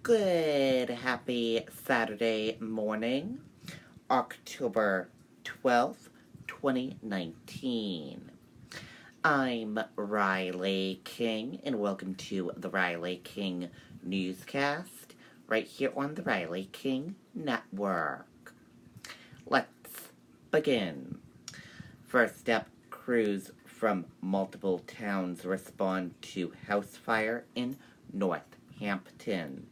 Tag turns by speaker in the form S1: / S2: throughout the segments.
S1: Good, happy Saturday morning, October 12th, 2019. I'm Riley King, and welcome to the Riley King Newscast, right here on the Riley King Network. Let's begin. First up, crews from multiple towns respond to house fire in Northampton.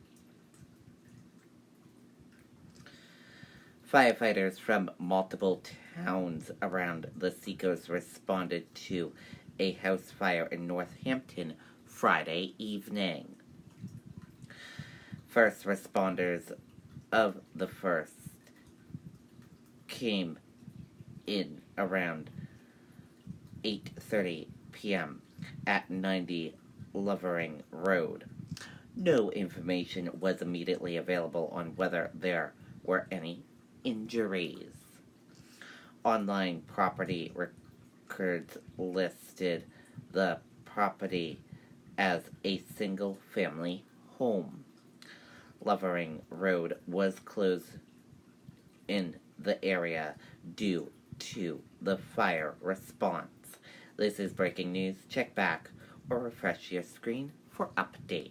S1: Firefighters from multiple towns around the Seacoast responded to a house fire in Northampton Friday evening. First responders of the first came in around 8:30 p.m. at 90 Lovering Road. No information was immediately available on whether there were any injuries. Online property records listed the property as a single-family home. Lovering Road was closed in the area due to the fire response. This is breaking news. Check back or refresh your screen for updates.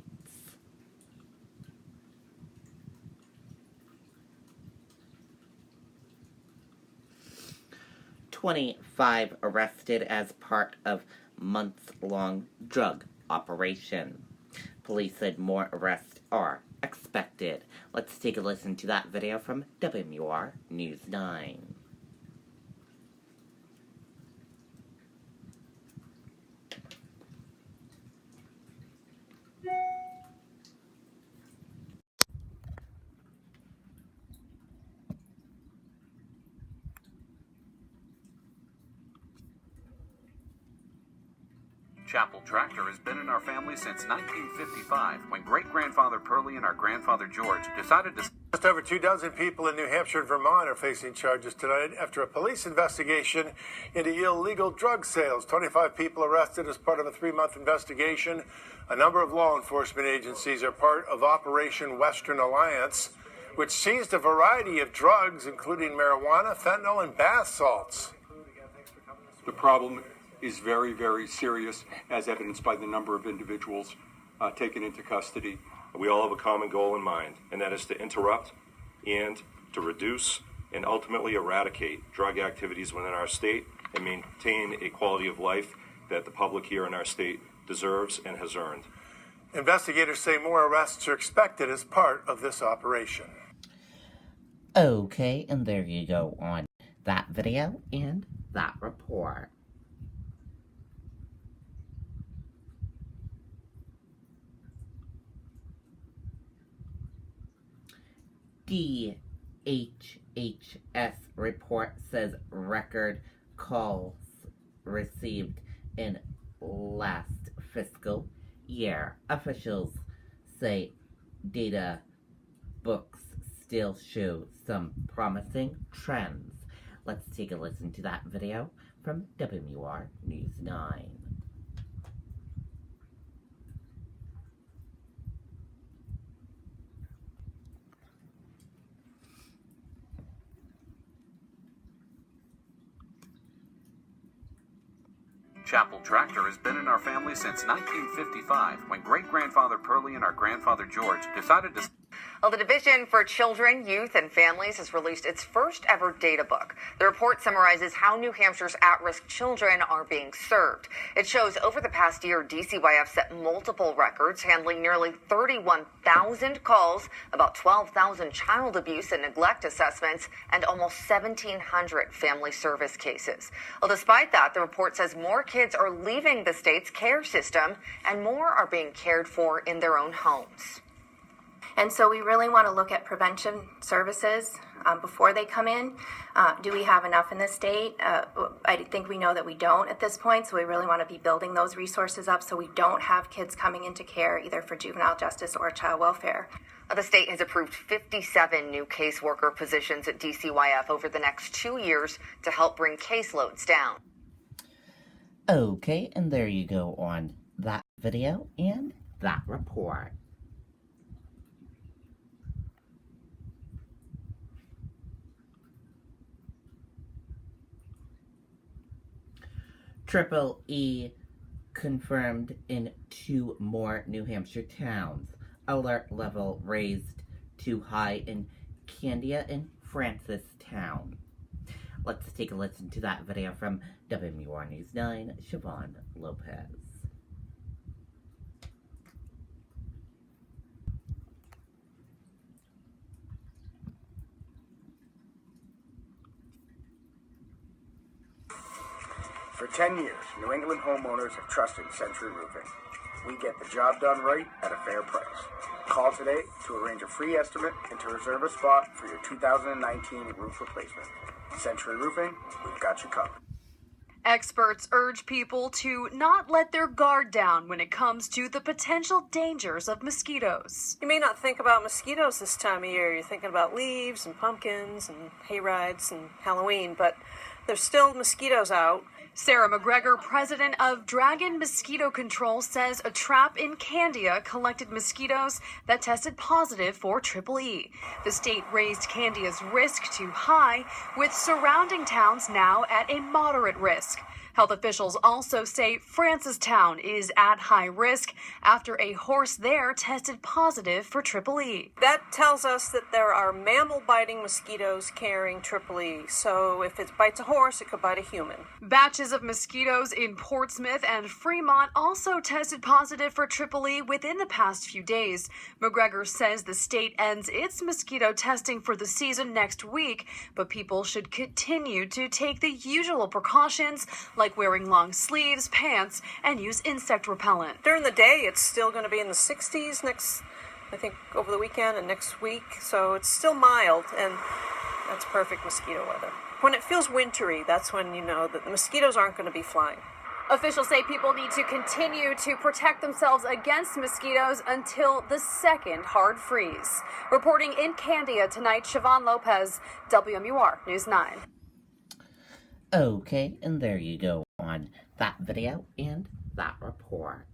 S1: "25 arrested as part of months-long drug operation." Police said more arrests are expected. Let's take a listen to that video from WMUR News 9.
S2: Chapel Tractor has been in our family since 1955, when great-grandfather Pearlie and our grandfather George decided to...
S3: Just over 24 people in New Hampshire and Vermont are facing charges tonight after a police investigation into illegal drug sales. 25 people arrested as part of a 3-month investigation. A number of law enforcement agencies are part of Operation Western Alliance, which seized a variety of drugs, including marijuana, fentanyl, and bath salts.
S4: The problem is very, very serious, as evidenced by the number of individuals taken into custody.
S5: We all have a common goal in mind, and that is to interrupt and to reduce and ultimately eradicate drug activities within our state and maintain a quality of life that the public here in our state deserves and has earned.
S3: Investigators say more arrests are expected as part of this operation.
S1: Okay, and there you go on that video and that report. DHHS report says record calls received in last fiscal year. Officials say data books still show some promising trends. Let's take a listen to that video from WMUR News 9.
S2: Chapel Tractor has been in our family since 1955, when great-grandfather Pearlie and our grandfather George decided to...
S6: Well, the Division for Children, Youth, and Families has released its first ever data book. The report summarizes how New Hampshire's at-risk children are being served. It shows over the past year, DCYF set multiple records, handling nearly 31,000 calls, about 12,000 child abuse and neglect assessments, and almost 1,700 family service cases. Well, despite that, the report says more kids are leaving the state's care system and more are being cared for in their own homes.
S7: And so we really want to look at prevention services before they come in. Do we have enough in the state? I think we know that we don't at this point, so we really want to be building those resources up so we don't have kids coming into care either for juvenile justice or child welfare.
S6: The state has approved 57 new caseworker positions at DCYF over the next 2 years to help bring caseloads down.
S1: Okay, and there you go on that video and that report. Triple E confirmed in 2 more New Hampshire towns. Alert level raised to high in Candia and Francistown. Let's take a listen to that video from WMUR News 9, Siobhan Lopez.
S8: For 10 years, New England homeowners have trusted Century Roofing. We get the job done right at a fair price. Call today to arrange a free estimate and to reserve a spot for your 2019 roof replacement. Century Roofing, we've got you covered.
S9: Experts urge people to not let their guard down when it comes to the potential dangers of mosquitoes.
S10: You may not think about mosquitoes this time of year. You're thinking about leaves and pumpkins and hay rides and Halloween, but there's still mosquitoes out.
S9: Sarah McGregor, president of Dragon Mosquito Control, says a trap in Candia collected mosquitoes that tested positive for Triple E. The state raised Candia's risk to high, with surrounding towns now at a moderate risk. Health officials also say Francistown is at high risk after a horse there tested positive for Triple E.
S10: That tells us that there are mammal-biting mosquitoes carrying Triple E. So if it bites a horse, it could bite a human.
S9: Batches of mosquitoes in Portsmouth and Fremont also tested positive for Triple E within the past few days. McGregor says the state ends its mosquito testing for the season next week, but people should continue to take the usual precautions like wearing long sleeves, pants, and use insect repellent.
S10: During the day, it's still going to be in the 60s I think over the weekend and next week, so it's still mild, and that's perfect mosquito weather. When it feels wintry, that's when you know that the mosquitoes aren't going to be flying.
S9: Officials say people need to continue to protect themselves against mosquitoes until the second hard freeze. Reporting in Candia tonight, Siobhan Lopez, WMUR News 9.
S1: Okay, and there you go on that video and that report.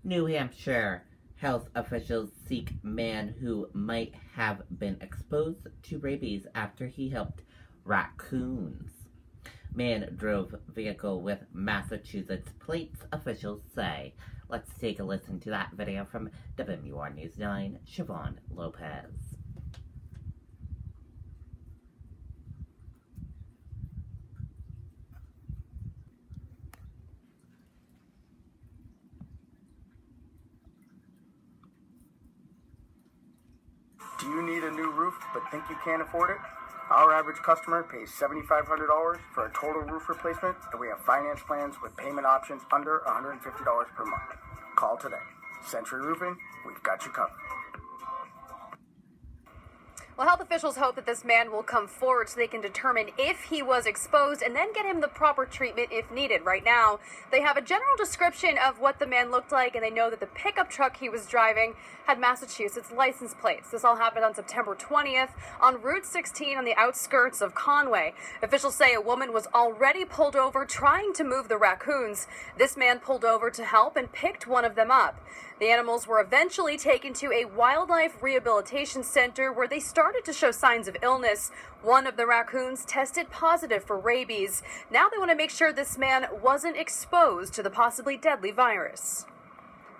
S1: New Hampshire health officials seek man who might have been exposed to rabies after he helped raccoons. Man drove vehicle with Massachusetts plates, officials say. Let's take a listen to that video from WMUR News 9, Siobhan Lopez.
S8: Do you need a new roof but think you can't afford it? Our average customer pays $7,500 for a total roof replacement, and we have finance plans with payment options under $150 per month. Call today. Century Roofing, we've got you covered.
S9: Well, health officials hope that this man will come forward so they can determine if he was exposed and then get him the proper treatment if needed. Right now, they have a general description of what the man looked like, and they know that the pickup truck he was driving had Massachusetts license plates. This all happened on September 20th on Route 16 on the outskirts of Conway. Officials say a woman was already pulled over trying to move the raccoons. This man pulled over to help and picked one of them up. The animals were eventually taken to a wildlife rehabilitation center where they started to show signs of illness. One of the raccoons tested positive for rabies. Now they want to make sure this man wasn't exposed to the possibly deadly virus.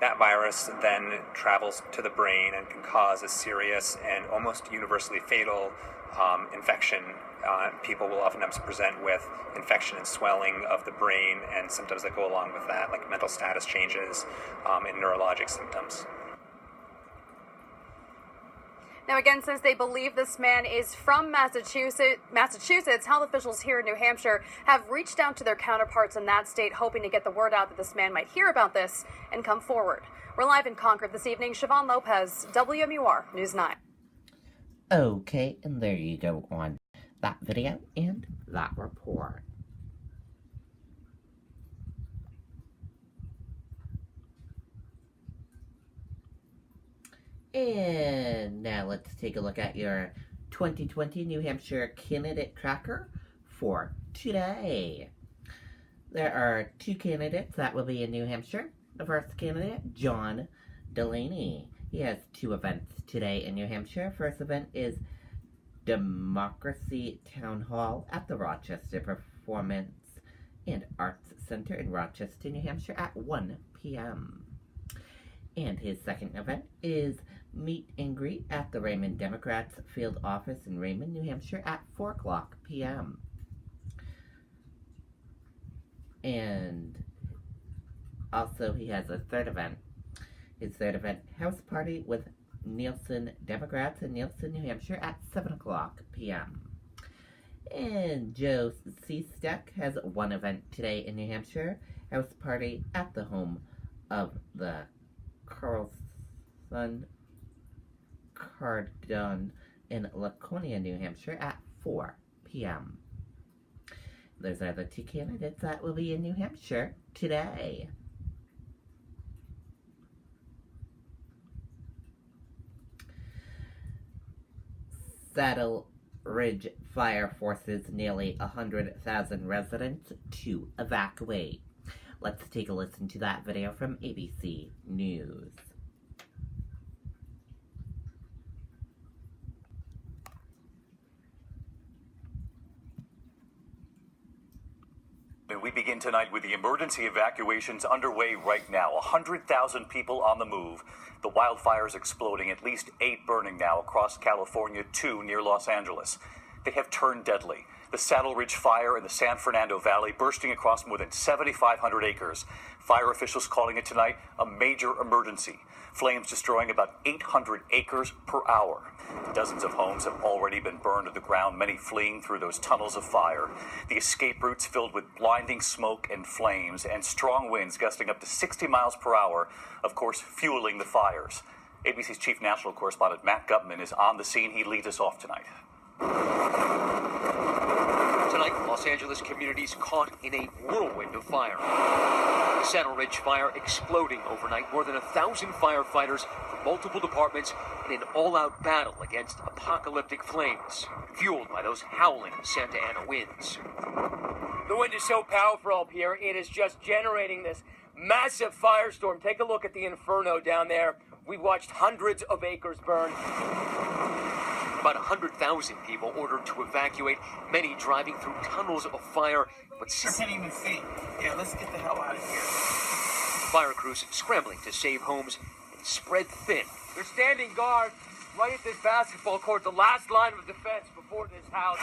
S11: That virus then travels to the brain and can cause a serious and almost universally fatal infection. People will oftentimes present with infection and swelling of the brain and symptoms that go along with that, like mental status changes and neurologic symptoms.
S9: Now, again, since they believe this man is from Massachusetts, health officials here in New Hampshire have reached out to their counterparts in that state, hoping to get the word out that this man might hear about this and come forward. We're live in Concord this evening. Siobhan Lopez, WMUR News 9.
S1: Okay, and there you go on that video and that report. And now let's take a look at your 2020 New Hampshire candidate tracker for today. There are 2 candidates that will be in New Hampshire. The first candidate, John Delaney. He has two events today in New Hampshire. First event is Democracy Town Hall at the Rochester Performance and Arts Center in Rochester, New Hampshire at 1 p.m. And his second event is Meet and Greet at the Raymond Democrats Field Office in Raymond, New Hampshire at 4 o'clock p.m. And also he has a third event. His third event, House Party with Nielsen Democrats in Nielsen, New Hampshire at 7 o'clock p.m. And Joe Seastack has one event today in New Hampshire, House Party at the home of the Carlson Cardone in Laconia, New Hampshire at 4 p.m. Those are the two candidates that will be in New Hampshire today. Saddle Ridge Fire forces nearly 100,000 residents to evacuate. Let's take a listen to that video from ABC News.
S12: We begin tonight with the emergency evacuations underway right now. 100,000 people on the move. The wildfires exploding, at least 8 burning now across California, 2 near Los Angeles. They have turned deadly. The Saddle Ridge fire in the San Fernando Valley bursting across more than 7,500 acres. Fire officials calling it tonight a major emergency. Flames destroying about 800 acres per hour. Dozens of homes have already been burned to the ground, many fleeing through those tunnels of fire. The escape routes filled with blinding smoke and flames, and strong winds gusting up to 60 miles per hour, of course, fueling the fires. ABC's chief national correspondent Matt Gutman is on the scene. He leads us off tonight.
S13: Tonight, Los Angeles communities caught in a whirlwind of fire. The Saddle Ridge fire exploding overnight. More than 1,000 firefighters from multiple departments in an all-out battle against apocalyptic flames, fueled by those howling Santa Ana winds.
S14: The wind is so powerful up here, it is just generating this massive firestorm. Take a look at the inferno down there. We've watched hundreds of acres burn.
S13: About 100,000 people ordered to evacuate, many driving through tunnels of fire, but
S14: I can't even see. Yeah, let's get the hell out of here.
S13: Fire crews scrambling to save homes and spread thin.
S14: They're standing guard right at this basketball court, the last line of defense before this house.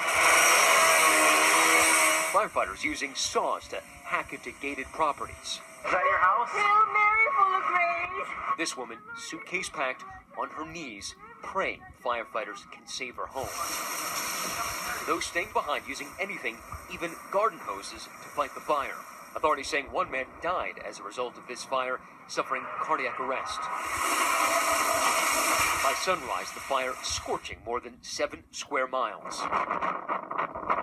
S13: Firefighters using saws to hack into gated properties.
S14: Is that your house?
S15: Hail Mary, full of grace.
S13: This woman, suitcase packed, on her knees, praying firefighters can save her home. Those staying behind using anything, even garden hoses, to fight the fire. Authorities saying one man died as a result of this fire, suffering cardiac arrest. By sunrise, the fire scorching more than 7 square miles.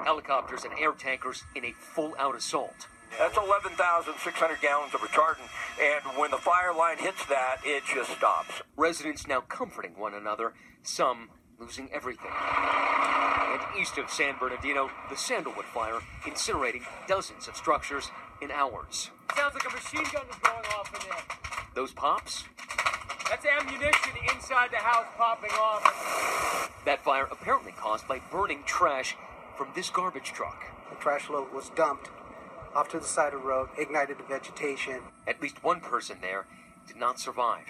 S13: Helicopters and air tankers in a full-out assault.
S16: That's 11,600 gallons of retardant, and when the fire line hits that, it just stops.
S13: Residents now comforting one another, some losing everything. And east of San Bernardino, the Sandalwood fire incinerating dozens of structures in hours.
S14: Sounds like a machine gun is going off in there.
S13: Those pops?
S14: That's ammunition inside the house popping off.
S13: That fire apparently caused by burning trash from this garbage truck.
S17: The trash load was dumped off to the side of the road, ignited the vegetation.
S13: At least one person there did not survive.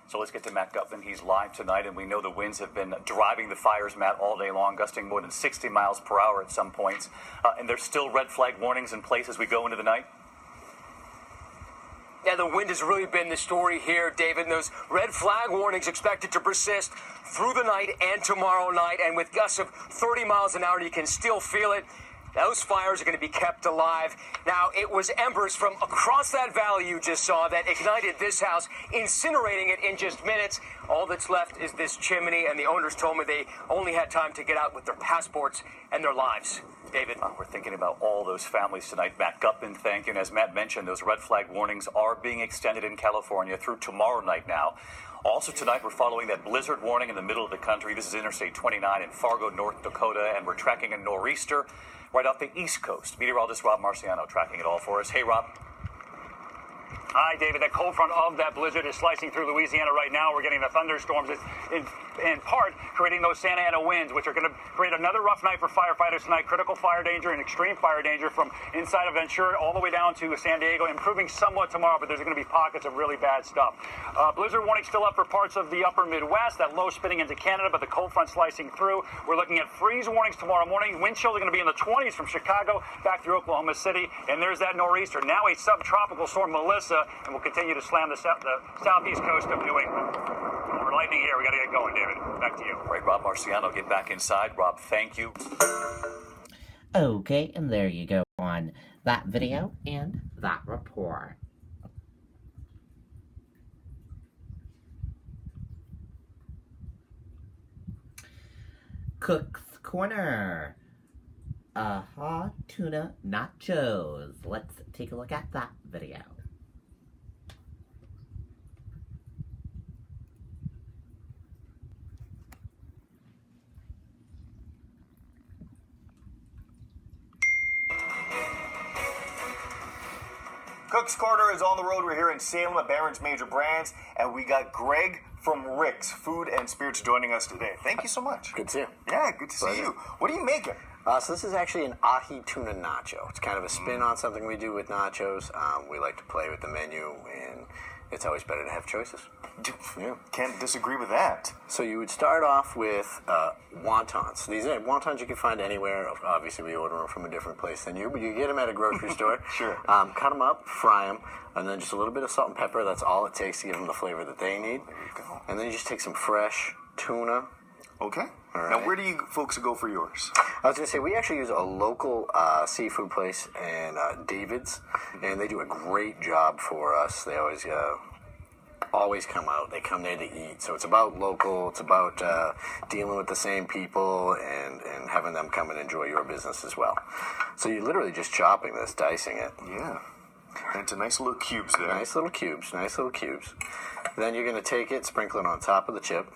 S12: So let's get to Matt Gutman. He's live tonight, and we know the winds have been driving the fires, Matt, all day long, gusting more than 60 miles per hour at some points. And there's still red flag warnings in place as we go into the night?
S14: Yeah, the wind has really been the story here, David. And those red flag warnings expected to persist through the night and tomorrow night. And with gusts of 30 miles an hour, you can still feel it. Those fires are going to be kept alive. Now, it was embers from across that valley you just saw that ignited this house, incinerating it in just minutes. All that's left is this chimney, and the owners told me they only had time to get out with their passports and their lives. David?
S12: We're thinking about all those families tonight. Matt Gutman, thank you. And as Matt mentioned, those red flag warnings are being extended in California through tomorrow night now. Also tonight, we're following that blizzard warning in the middle of the country. This is Interstate 29 in Fargo, North Dakota, and we're tracking a nor'easter right off the East Coast. Meteorologist Rob Marciano tracking it all for us. Hey, Rob.
S18: Hi, David. That cold front of that blizzard is slicing through Louisiana right now. We're getting the thunderstorms. It's in part creating those Santa Ana winds, which are going to create another rough night for firefighters tonight. Critical fire danger and extreme fire danger from inside of Ventura all the way down to San Diego, improving somewhat tomorrow, but there's going to be pockets of really bad stuff. Blizzard warning still up for parts of the upper Midwest. That low spinning into Canada, but the cold front slicing through. We're looking at freeze warnings tomorrow morning. Wind chills are going to be in the 20s from Chicago back through Oklahoma City. And there's that nor'easter, now a subtropical storm, Melissa, and will continue to slam the southeast coast of New England. We're lightning here. We got to get going, David. Back to you.
S12: All right, Rob Marciano, get back inside. Rob, thank you.
S1: Okay, and there you go on that video and that report. Cook's Corner. Aha, tuna nachos. Let's take a look at that video.
S19: Cook's Corner is on the road. We're here in Salem at Barron's Major Brands, and we got Greg from Rick's Food and Spirits joining us today. Thank you so much.
S20: Good to see you.
S19: Yeah, good to see you. What are you making?
S20: So this is actually an ahi tuna nacho. It's kind of a spin on something we do with nachos. We like to play with the menu, and it's always better to have choices.
S19: Yeah, can't disagree with that.
S20: So you would start off with wontons. These are wontons you can find anywhere. Obviously, we order them from a different place than you, but you get them at a grocery store.
S19: Sure.
S20: Cut them up, fry them, and then just a little bit of salt and pepper. That's all it takes to give them the flavor that they need.
S19: There you go.
S20: And then you just take some fresh tuna.
S19: Okay.
S20: All right.
S19: Now, where do you folks go for yours?
S20: I was going to say, we actually use a local seafood place in David's, and they do a great job for us. They always come out. They come there to eat. So it's about local. It's about dealing with the same people and having them come and enjoy your business as well. So you're literally just chopping this, dicing it.
S19: Yeah. And it's a nice little cubes there.
S20: Nice little cubes. Then you're going to take it, sprinkle it on top of the chip.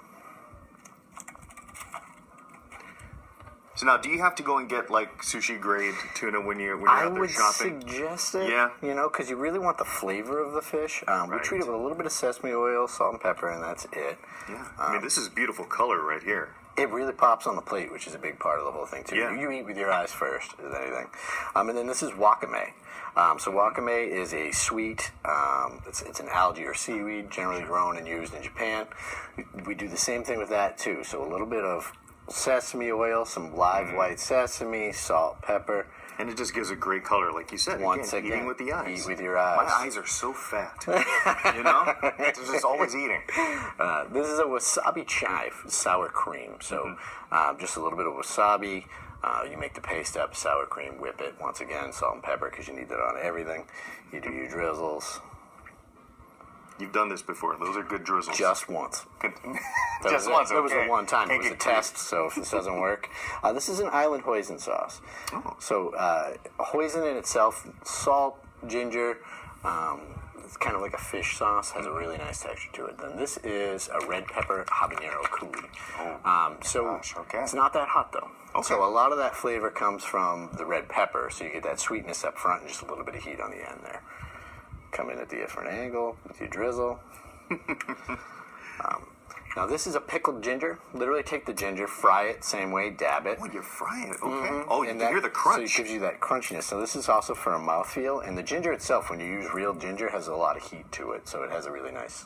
S19: So now, do you have to go and get like sushi grade tuna when you're out there shopping?
S20: I would suggest it.
S19: Yeah.
S20: You know, because you really want the flavor of the fish. We treat it with a little bit of sesame oil, salt and pepper, and that's it.
S19: Yeah. I mean, this is beautiful color right here.
S20: It really pops on the plate, which is a big part of the whole thing too.
S19: Yeah.
S20: You eat with your eyes first, if anything. And then this is wakame. So wakame is a sweet, it's an algae or seaweed generally grown and used in Japan. We do the same thing with that too. So a little bit of sesame oil, some live white sesame, salt, pepper.
S19: And it just gives a great color, like you said.
S20: Once again,
S19: eating with the eyes.
S20: Eat with your eyes.
S19: My eyes are so fat. You know? They're just always eating.
S20: This is a wasabi chive, sour cream. So just a little bit of wasabi. You make the paste up, sour cream, whip it. Once again, salt and pepper, because you need that on everything. You do your drizzles.
S19: You've done this before. Those are good drizzles.
S20: Just once.
S19: Just once, okay.
S20: That was the one time. It was a test, so if this doesn't work. This is an island hoisin sauce.
S19: Oh.
S20: So hoisin in itself, salt, ginger, it's kind of like a fish sauce, has a really nice texture to it. Then this is a red pepper habanero coulis. It's not that hot though.
S19: Okay.
S20: So a lot of that flavor comes from the red pepper, so you get that sweetness up front and just a little bit of heat on the end there. Come in at the different angle with your drizzle. Now this is a pickled ginger. Literally take the ginger, fry it, same way, dab it.
S19: Oh, you fry it, okay.
S20: Mm-hmm.
S19: Oh, you can hear the crunch.
S20: So it gives you that crunchiness. So this is also for a mouthfeel. And the ginger itself, when you use real ginger, has a lot of heat to it. So it has a really nice,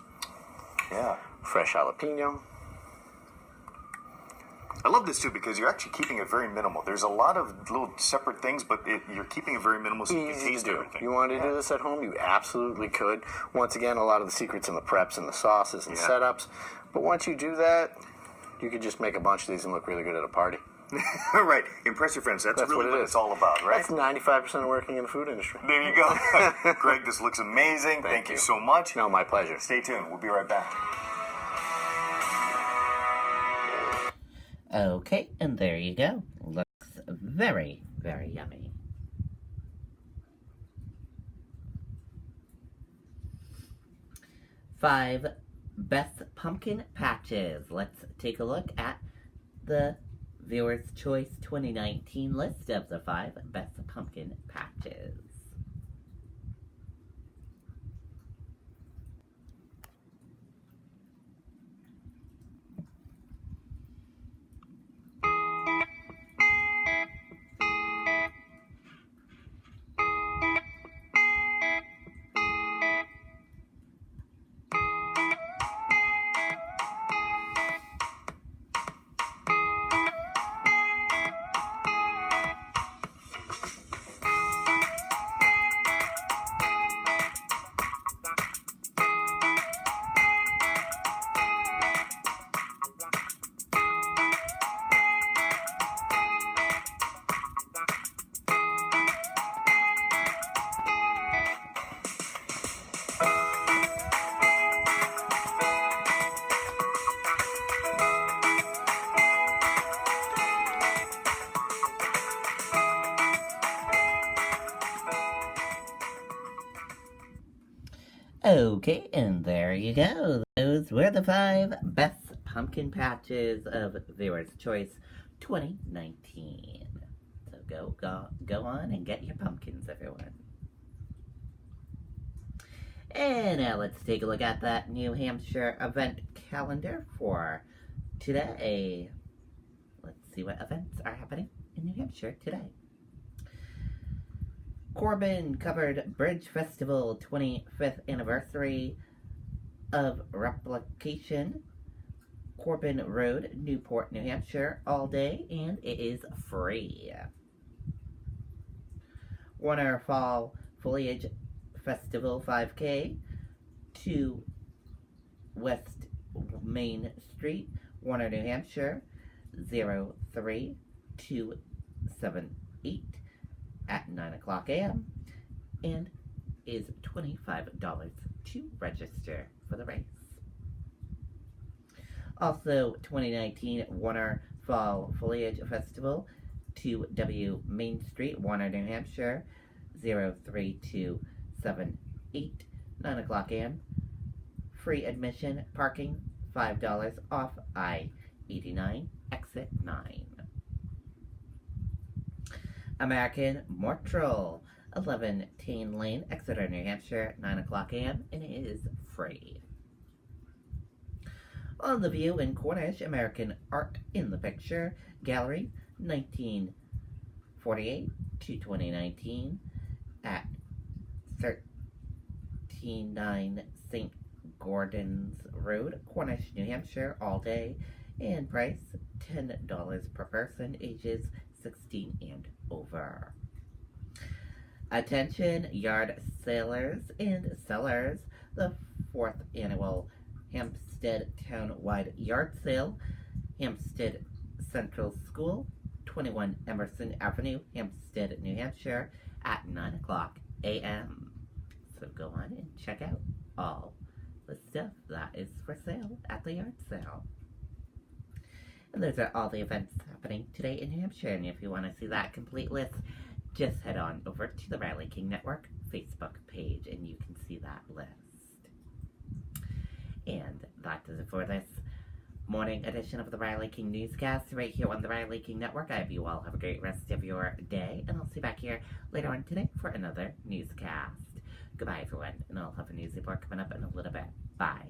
S20: fresh jalapeno.
S19: I love this too because you're actually keeping it very minimal. There's a lot of little separate things, but you're keeping it very minimal so you can taste everything.
S20: You want to do this at home? You absolutely could. Once again, a lot of the secrets in the preps and the sauces and setups. But once you do that, you could just make a bunch of these and look really good at a party.
S19: Right. Impress your friends. That's really what it's all about, right?
S20: That's 95% of working in the food industry.
S19: There you go. Greg, this looks amazing. Thank you so much.
S20: No, my pleasure.
S19: Stay tuned. We'll be right back.
S1: Okay, and there you go. Looks very, very yummy. Five best pumpkin patches. Let's take a look at the Viewer's Choice 2019 list of the 5 best pumpkin patches. Okay, and there you go. Those were the 5 best pumpkin patches of Viewer's Choice 2019. So go on and get your pumpkins, everyone. And now let's take a look at that New Hampshire event calendar for today. Let's see what events are happening in New Hampshire today. Corbin Covered Bridge Festival 25th anniversary of Replication. Corbin Road, Newport, New Hampshire, all day, and it is free. Warner Fall Foliage Festival 5K, 2 West Main Street, Warner, New Hampshire, 03278 at 9 o'clock a.m. and is $25 to register for the race. Also, 2019 Warner Fall Foliage Festival, 2W Main Street, Warner, New Hampshire, 03278, 9 o'clock a.m. Free admission, parking, $5 off I-89, exit 9. American Mortrel, 11 Tane Lane, Exeter, New Hampshire, 9 o'clock a.m., and it is free. On the View in Cornish, American Art in the Picture Gallery, 1948 to 2019 at 139 St. Gordon's Road, Cornish, New Hampshire, all day, and price $10 per person, ages 16 and over. Attention yard sailors and sellers, the 4th annual Hampstead Town-wide Yard Sale, Hampstead Central School, 21 Emerson Avenue, Hampstead, New Hampshire, at 9 o'clock a.m. So go on and check out all the stuff that is for sale at the yard sale. And those are all the events happening today in New Hampshire. And if you want to see that complete list, just head on over to the Riley King Network Facebook page and you can see that list. And that does it for this morning edition of the Riley King Newscast right here on the Riley King Network. I hope you all have a great rest of your day, and I'll see you back here later on today for another newscast. Goodbye, everyone, and I'll have a news report coming up in a little bit. Bye.